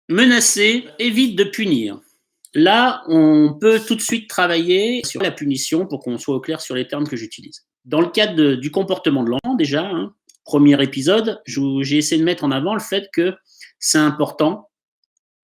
Menacer évite de punir. Là, on peut tout de suite travailler sur la punition pour qu'on soit au clair sur les termes que j'utilise. Dans le cadre du comportement de l'enfant, déjà, premier épisode, j'ai essayé de mettre en avant le fait que c'est important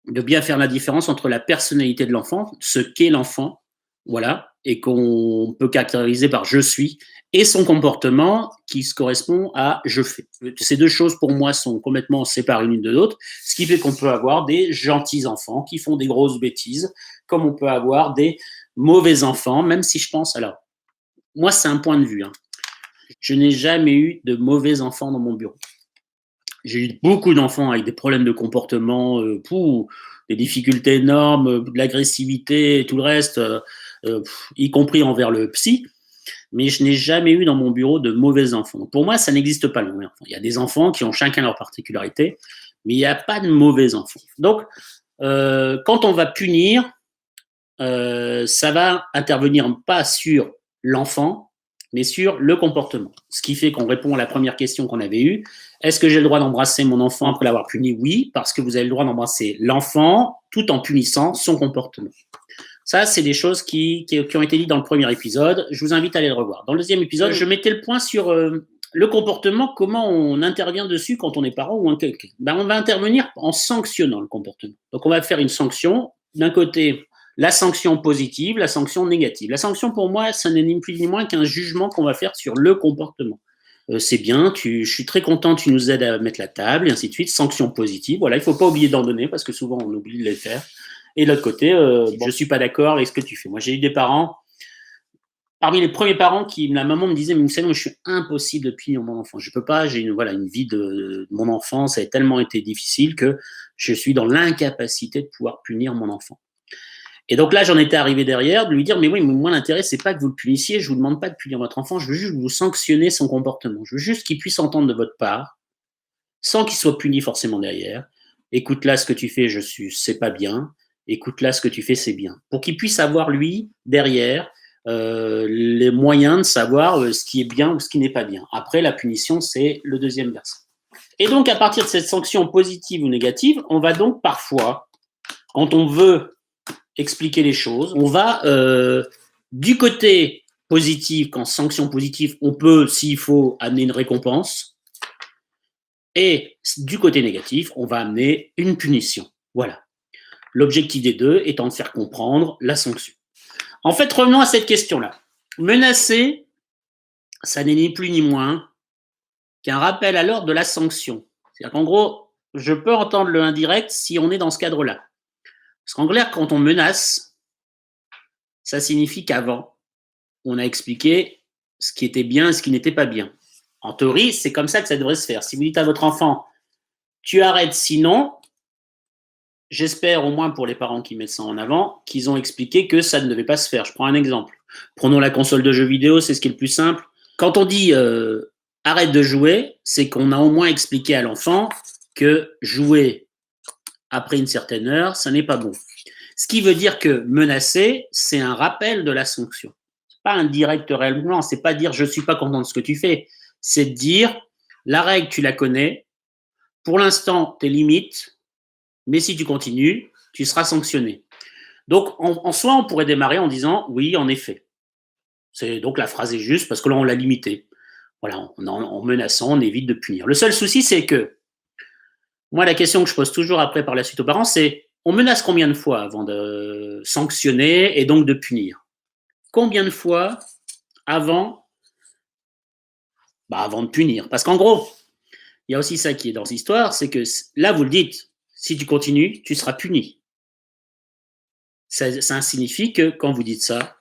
de bien faire la différence entre la personnalité de l'enfant, ce qu'est l'enfant, voilà, et qu'on peut caractériser par je suis, et son comportement qui se correspond à je fais. Ces deux choses, pour moi, sont complètement séparées l'une de l'autre, ce qui fait qu'on peut avoir des gentils enfants qui font des grosses bêtises, comme on peut avoir des mauvais enfants, même si je pense, alors, moi, c'est un point de vue, je n'ai jamais eu de mauvais enfants dans mon bureau. J'ai eu beaucoup d'enfants avec des problèmes de comportement, des difficultés énormes, de l'agressivité et tout le reste, y compris envers le psy. Mais je n'ai jamais eu dans mon bureau de mauvais enfants. Donc pour moi, ça n'existe pas, le mauvais enfant. Il y a des enfants qui ont chacun leur particularité, mais il n'y a pas de mauvais enfants. Donc, quand on va punir, ça va intervenir pas sur l'enfant, mais sur le comportement. Ce qui fait qu'on répond à la première question qu'on avait eue. Est-ce que j'ai le droit d'embrasser mon enfant après l'avoir puni? Oui, parce que vous avez le droit d'embrasser l'enfant tout en punissant son comportement. Ça, c'est des choses qui ont été dites dans le premier épisode. Je vous invite à aller le revoir. Dans le deuxième épisode, je mettais le point sur le comportement, comment on intervient dessus quand on est parent ou un quelqu'un. On va intervenir en sanctionnant le comportement. Donc, on va faire une sanction. D'un côté, la sanction positive, la sanction négative. La sanction, pour moi, ça n'est ni plus ni moins qu'un jugement qu'on va faire sur le comportement. C'est bien, je suis très content, tu nous aides à mettre la table, et ainsi de suite. Sanction positive, voilà, il ne faut pas oublier d'en donner, parce que souvent, on oublie de les faire. Et de l'autre côté, je ne suis pas d'accord avec ce que tu fais. Moi, j'ai eu des parents, parmi les premiers parents, la maman me disait, mais vous savez, moi, je suis impossible de punir mon enfant. Je ne peux pas, j'ai une vie de mon enfance, ça a tellement été difficile que je suis dans l'incapacité de pouvoir punir mon enfant. Et donc là, j'en étais arrivé derrière, de lui dire, mais oui, mais moi, l'intérêt, c'est pas que vous le punissiez, je vous demande pas de punir votre enfant, je veux juste vous sanctionner son comportement. Je veux juste qu'il puisse entendre de votre part, sans qu'il soit puni forcément derrière. Écoute là ce que tu fais, c'est pas bien. Écoute là ce que tu fais, c'est bien. Pour qu'il puisse avoir, lui, derrière, les moyens de savoir ce qui est bien ou ce qui n'est pas bien. Après, la punition, c'est le deuxième versant. Et donc, à partir de cette sanction positive ou négative, on va donc parfois, quand on veut expliquer les choses, on va du côté positif, qu'en sanction positive, on peut, s'il faut, amener une récompense. Et du côté négatif, on va amener une punition. Voilà. L'objectif des deux étant de faire comprendre la sanction. En fait, revenons à cette question-là. Menacer, ça n'est ni plus ni moins qu'un rappel à l'ordre de la sanction. C'est-à-dire qu'en gros, je peux entendre le indirect si on est dans ce cadre-là. Parce qu'en clair, quand on menace, ça signifie qu'avant, on a expliqué ce qui était bien et ce qui n'était pas bien. En théorie, c'est comme ça que ça devrait se faire. Si vous dites à votre enfant, tu arrêtes sinon, j'espère au moins pour les parents qui mettent ça en avant, qu'ils ont expliqué que ça ne devait pas se faire. Je prends un exemple. Prenons la console de jeux vidéo, c'est ce qui est le plus simple. Quand on dit arrête de jouer, c'est qu'on a au moins expliqué à l'enfant que jouer après une certaine heure, ça n'est pas bon. Ce qui veut dire que menacer, c'est un rappel de la sanction. C'est pas un direct réellement, c'est pas dire je suis pas content de ce que tu fais. C'est de dire la règle, tu la connais. Pour l'instant, tes limites, mais si tu continues, tu seras sanctionné. Donc, en soi, on pourrait démarrer en disant oui, en effet. Donc la phrase est juste parce que là, on l'a limité. Voilà, en menaçant, on évite de punir. Le seul souci, c'est que moi, la question que je pose toujours après par la suite aux parents, c'est on menace combien de fois avant de sanctionner et donc de punir? Combien de fois avant de punir? Parce qu'en gros, il y a aussi ça qui est dans cette histoire, c'est que là, vous le dites, si tu continues, tu seras puni. Ça signifie que quand vous dites ça,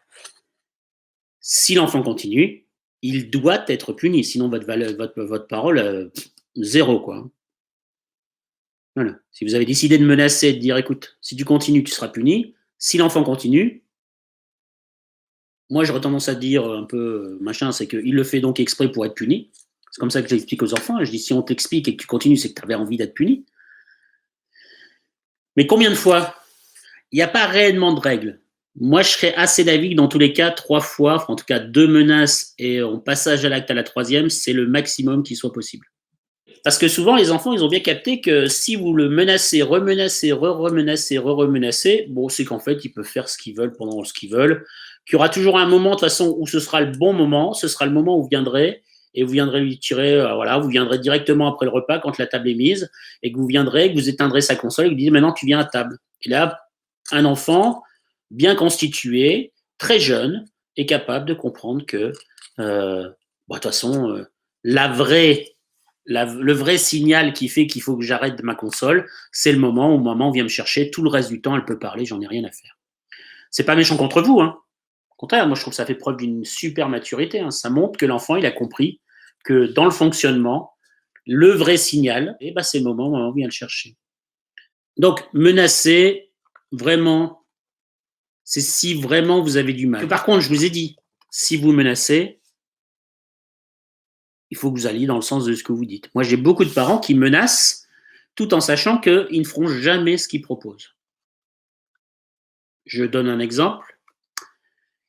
si l'enfant continue, il doit être puni, sinon votre parole, zéro, quoi. Voilà. Si vous avez décidé de menacer, de dire, écoute, si tu continues, tu seras puni. Si l'enfant continue, moi, j'aurais tendance à dire un peu machin, c'est qu'il le fait donc exprès pour être puni. C'est comme ça que j'explique aux enfants. Je dis, si on t'explique et que tu continues, c'est que tu avais envie d'être puni. Mais combien de fois? Il n'y a pas réellement de règles. Moi, je serais assez d'avis que dans tous les cas, 3 fois, enfin, en tout cas 2 menaces et en passage à l'acte à la 3e, c'est le maximum qui soit possible. Parce que souvent, les enfants, ils ont bien capté que si vous le menacez, remenacez, remenacez, remenacez, bon, c'est qu'en fait, ils peuvent faire ce qu'ils veulent pendant ce qu'ils veulent, qu'il y aura toujours un moment, de toute façon, où ce sera le bon moment, ce sera le moment où vous viendrez, et vous viendrez lui tirer, voilà, vous viendrez directement après le repas, quand la table est mise, et que vous viendrez, que vous éteindrez sa console, et que vous dites, maintenant, tu viens à table. Et là, un enfant bien constitué, très jeune, est capable de comprendre que, de toute façon, le vrai signal qui fait qu'il faut que j'arrête ma console, c'est le moment où maman vient me chercher. Tout le reste du temps, elle peut parler, j'en ai rien à faire. C'est pas méchant contre vous, hein. Au contraire, moi je trouve que ça fait preuve d'une super maturité, hein. Ça montre que l'enfant, il a compris que dans le fonctionnement, le vrai signal, eh ben, c'est le moment où maman vient le chercher. Donc, menacer, vraiment, c'est si vraiment vous avez du mal. Par contre, je vous ai dit, si vous menacez, il faut que vous alliez dans le sens de ce que vous dites. Moi, j'ai beaucoup de parents qui menacent tout en sachant qu'ils ne feront jamais ce qu'ils proposent. Je donne un exemple.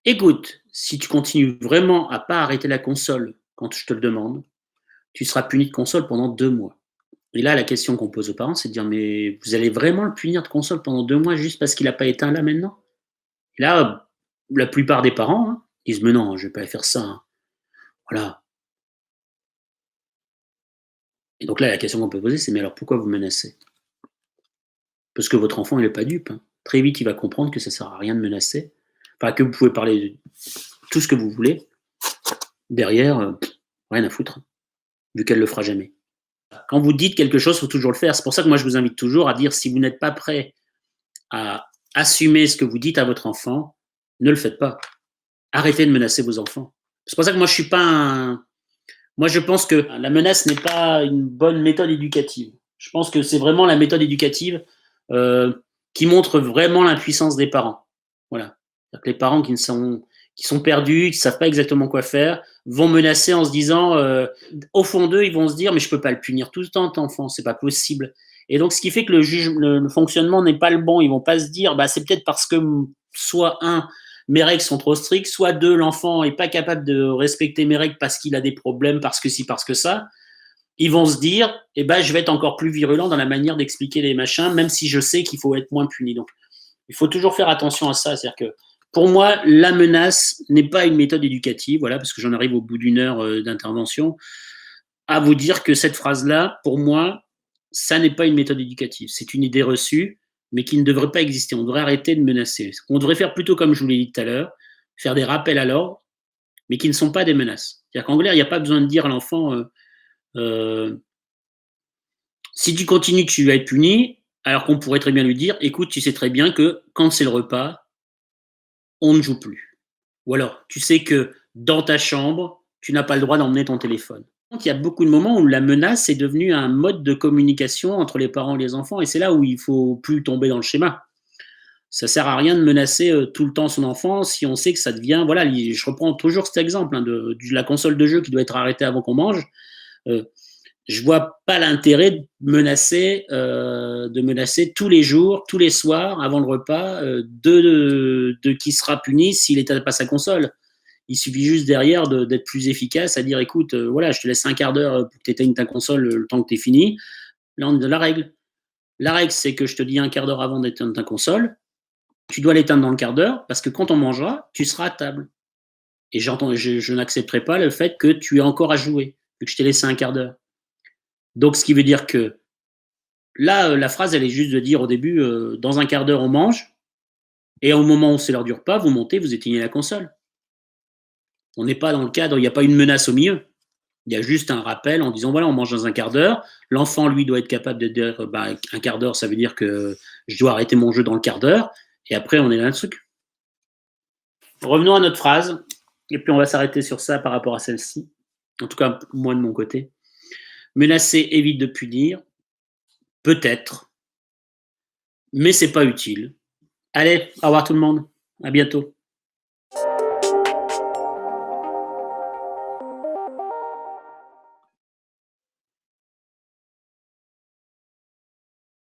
Écoute, si tu continues vraiment à pas arrêter la console quand je te le demande, tu seras puni de console pendant 2 mois. Et là, la question qu'on pose aux parents, c'est de dire, mais vous allez vraiment le punir de console pendant 2 mois juste parce qu'il n'a pas éteint là maintenant? Et là, la plupart des parents, hein, disent, mais non, je ne vais pas faire ça, hein. Voilà. Et donc là, la question qu'on peut poser, c'est, mais alors pourquoi vous menacez? Parce que votre enfant, il n'est pas dupe, hein. Très vite, il va comprendre que ça ne sert à rien de menacer. Enfin, que vous pouvez parler de tout ce que vous voulez. Derrière, rien à foutre, hein, vu qu'elle ne le fera jamais. Quand vous dites quelque chose, il faut toujours le faire. C'est pour ça que moi, je vous invite toujours à dire, si vous n'êtes pas prêt à assumer ce que vous dites à votre enfant, ne le faites pas. Arrêtez de menacer vos enfants. C'est pour ça que moi, je suis pas un... Moi, je pense que la menace n'est pas une bonne méthode éducative. Je pense que c'est vraiment la méthode éducative qui montre vraiment l'impuissance des parents. Voilà. C'est-à-dire que les parents qui sont perdus, qui ne savent pas exactement quoi faire, vont menacer en se disant, au fond d'eux, ils vont se dire, mais je ne peux pas le punir tout le temps, cet enfant, c'est pas possible. Et donc, ce qui fait que le fonctionnement n'est pas le bon. Ils vont pas se dire, bah, c'est peut-être parce que soit mes règles sont trop strictes, soit 2, l'enfant est pas capable de respecter mes règles parce qu'il a des problèmes, parce que ci, parce que ça. Ils vont se dire, eh ben, je vais être encore plus virulent dans la manière d'expliquer les machins, même si je sais qu'il faut être moins puni. Donc, il faut toujours faire attention à ça. C'est-à-dire que, pour moi, la menace n'est pas une méthode éducative, voilà, parce que j'en arrive au bout d'une heure d'intervention, à vous dire que cette phrase-là, pour moi, ça n'est pas une méthode éducative. C'est une idée reçue, mais qui ne devrait pas exister. On devrait arrêter de menacer. On devrait faire plutôt comme je vous l'ai dit tout à l'heure, faire des rappels à l'ordre, mais qui ne sont pas des menaces. C'est-à-dire qu'en clair, il n'y a pas besoin de dire à l'enfant si tu continues, tu vas être puni, alors qu'on pourrait très bien lui dire écoute, tu sais très bien que quand c'est le repas, on ne joue plus. Ou alors, tu sais que dans ta chambre, tu n'as pas le droit d'emmener ton téléphone. Donc, il y a beaucoup de moments où la menace est devenue un mode de communication entre les parents et les enfants, et c'est là où il ne faut plus tomber dans le schéma. Ça ne sert à rien de menacer tout le temps son enfant si on sait que ça devient. Voilà, je reprends toujours cet exemple de la console de jeu qui doit être arrêtée avant qu'on mange. Je vois pas l'intérêt de menacer tous les jours, tous les soirs, avant le repas, de qui sera puni s'il n'éteint pas sa console. Il suffit juste derrière d'être plus efficace, à dire écoute, voilà, je te laisse un quart d'heure pour que tu éteignes ta console le temps que tu es fini. Là, on est de la règle. La règle, c'est que je te dis un quart d'heure avant d'éteindre ta console, tu dois l'éteindre dans le quart d'heure, parce que quand on mangera, tu seras à table. Et je n'accepterai pas le fait que tu aies encore à jouer, vu que je t'ai laissé un quart d'heure. Donc, ce qui veut dire que là, la phrase, elle est juste de dire au début, dans un quart d'heure, on mange, et au moment où c'est l'heure du repas, vous montez, vous éteignez la console. On n'est pas dans le cadre, il n'y a pas une menace au milieu. Il y a juste un rappel en disant, voilà, on mange dans un quart d'heure. L'enfant, lui, doit être capable de dire, bah, un quart d'heure, ça veut dire que je dois arrêter mon jeu dans le quart d'heure, et après, on est dans un truc. Revenons à notre phrase, et puis on va s'arrêter sur ça par rapport à celle-ci. En tout cas, moi de mon côté. Menacer évite de punir, peut-être, mais c'est pas utile. Allez, au revoir tout le monde, à bientôt.